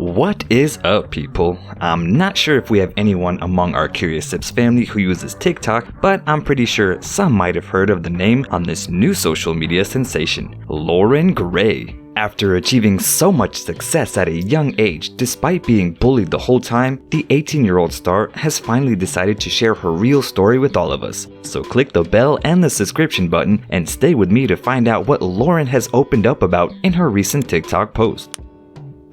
What is up, people? I'm not sure if we have anyone among our Curious Sips family who uses TikTok, but I'm pretty sure some might have heard of the name on this new social media sensation, Loren. After achieving so much success at a young age despite being bullied the whole time, the 18-year-old star has finally decided to share her real story with all of us. So click the bell and the subscription button and stay with me to find out what Loren has opened up about in her recent TikTok post.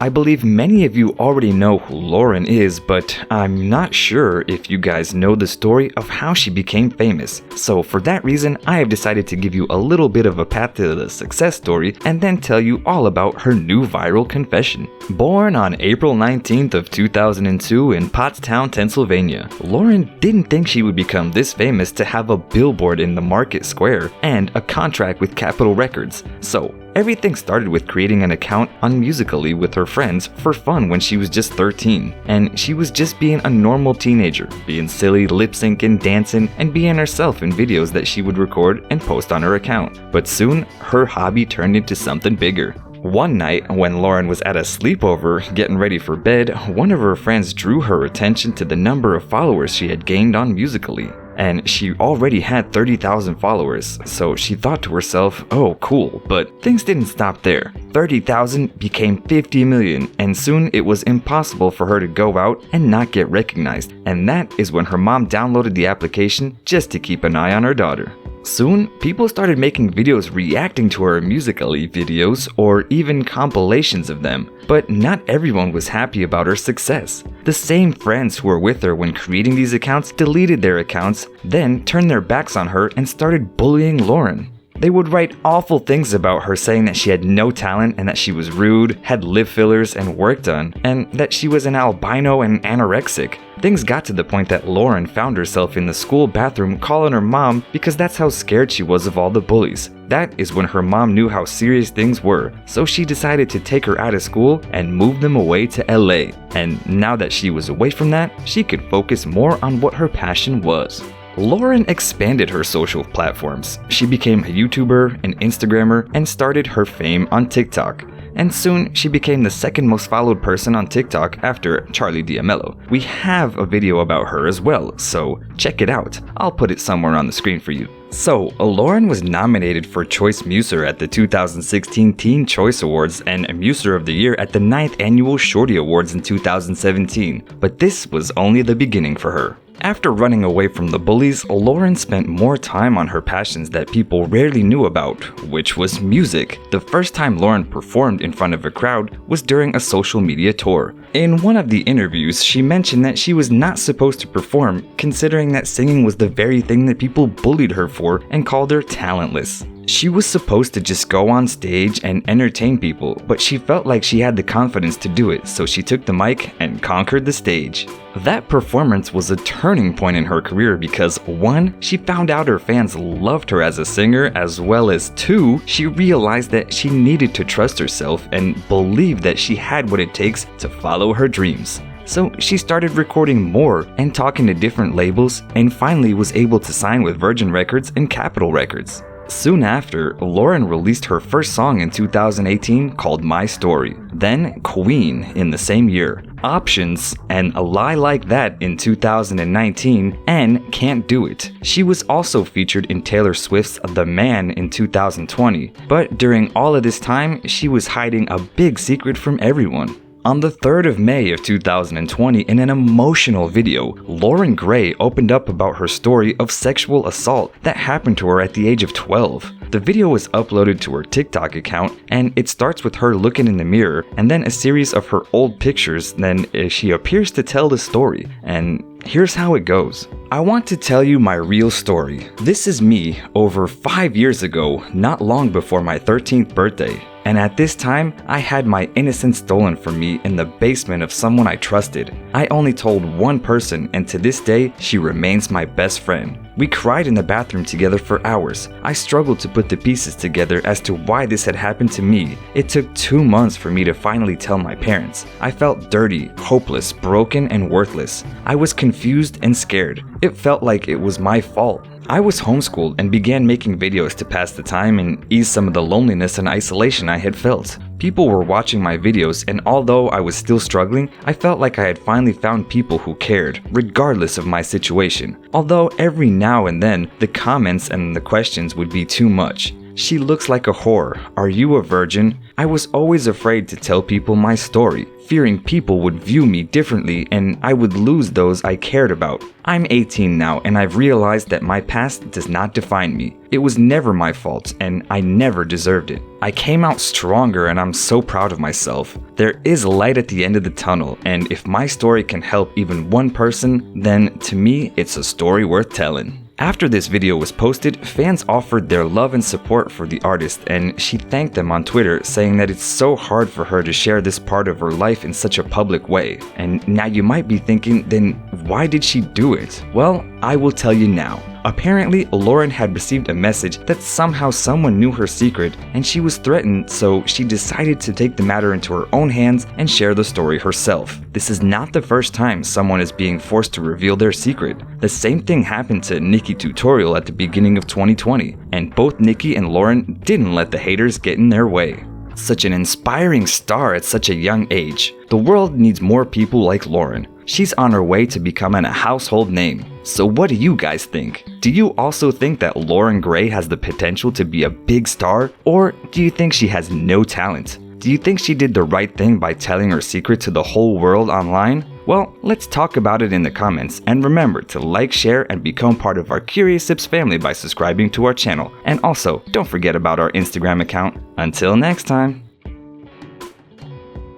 I believe many of you already know who Loren is, but I'm not sure if you guys know the story of how she became famous. So for that reason, I have decided to give you a little bit of a path to the success story and then tell you all about her new viral confession. Born on April 19th of 2002 in Pottstown, Pennsylvania, Loren didn't think she would become this famous to have a billboard in the market square and a contract with Capitol Records. So everything started with creating an account on Musical.ly with her friends for fun when she was just 13. And she was just being a normal teenager, being silly, lip-syncing, dancing, and being herself in videos that she would record and post on her account. But soon, her hobby turned into something bigger. One night, when Loren was at a sleepover getting ready for bed, one of her friends drew her attention to the number of followers she had gained on Musical.ly. And she already had 30,000 followers, so she thought to herself, oh cool, but things didn't stop there. 30,000 became 50 million, and soon it was impossible for her to go out and not get recognized, and that is when her mom downloaded the application just to keep an eye on her daughter. Soon, people started making videos reacting to her Musical.ly videos or even compilations of them, but not everyone was happy about her success. The same friends who were with her when creating these accounts deleted their accounts, then turned their backs on her and started bullying Loren. They would write awful things about her, saying that she had no talent and that she was rude, had lip fillers and work done, and that she was an albino and anorexic. Things got to the point that Loren found herself in the school bathroom calling her mom because that's how scared she was of all the bullies. That is when her mom knew how serious things were, so she decided to take her out of school and move them away to LA. And now that she was away from that, she could focus more on what her passion was. Loren expanded her social platforms. She became a YouTuber, an Instagrammer, and started her fame on TikTok. And soon, she became the second most followed person on TikTok after Charli D'Amello. We have a video about her as well, so check it out. I'll put it somewhere on the screen for you. So, Loren was nominated for Choice Muser at the 2016 Teen Choice Awards and Muser of the Year at the 9th Annual Shorty Awards in 2017, but this was only the beginning for her. After running away from the bullies, Loren spent more time on her passions that people rarely knew about, which was music. The first time Loren performed in front of a crowd was during a social media tour. In one of the interviews, she mentioned that she was not supposed to perform, considering that singing was the very thing that people bullied her for and called her talentless. She was supposed to just go on stage and entertain people, but she felt like she had the confidence to do it, so she took the mic and conquered the stage. That performance was a turning point in her career because 1, she found out her fans loved her as a singer, as well as 2, she realized that she needed to trust herself and believe that she had what it takes to follow her dreams. So she started recording more and talking to different labels and finally was able to sign with Virgin Records and Capitol Records. Soon after, Loren released her first song in 2018 called My Story, then Queen in the same year, Options and A Lie Like That in 2019, and Can't Do It. She was also featured in Taylor Swift's The Man in 2020, but during all of this time, she was hiding a big secret from everyone. On the 3rd of May of 2020, in an emotional video, Loren opened up about her story of sexual assault that happened to her at the age of 12. The video was uploaded to her TikTok account, and it starts with her looking in the mirror, and then a series of her old pictures, then she appears to tell the story, and here's how it goes. I want to tell you my real story. This is me over 5 years ago, not long before my 13th birthday. And at this time, I had my innocence stolen from me in the basement of someone I trusted. I only told one person, and to this day, she remains my best friend. We cried in the bathroom together for hours. I struggled to put the pieces together as to why this had happened to me. It took 2 months for me to finally tell my parents. I felt dirty, hopeless, broken, and worthless. I was confused and scared. It felt like it was my fault. I was homeschooled and began making videos to pass the time and ease some of the loneliness and isolation I had felt. People were watching my videos, and although I was still struggling, I felt like I had finally found people who cared, regardless of my situation. Although every now and then, the comments and the questions would be too much. She looks like a whore. Are you a virgin? I was always afraid to tell people my story, fearing people would view me differently and I would lose those I cared about. I'm 18 now and I've realized that my past does not define me. It was never my fault and I never deserved it. I came out stronger and I'm so proud of myself. There is light at the end of the tunnel, and if my story can help even one person, then to me it's a story worth telling. After this video was posted, fans offered their love and support for the artist, and she thanked them on Twitter, saying that it's so hard for her to share this part of her life in such a public way. And now you might be thinking, then why did she do it? Well, I will tell you now. Apparently, Loren had received a message that somehow someone knew her secret and she was threatened, so she decided to take the matter into her own hands and share the story herself. This is not the first time someone is being forced to reveal their secret. The same thing happened to Nikki Tutorial at the beginning of 2020, and both Nikki and Loren didn't let the haters get in their way. Such an inspiring star at such a young age. The world needs more people like Loren. She's on her way to becoming a household name. So what do you guys think? Do you also think that Loren Gray has the potential to be a big star? Or do you think she has no talent? Do you think she did the right thing by telling her secret to the whole world online? Well, let's talk about it in the comments, and remember to like, share, and become part of our Curious Sips family by subscribing to our channel. And also, don't forget about our Instagram account. Until next time.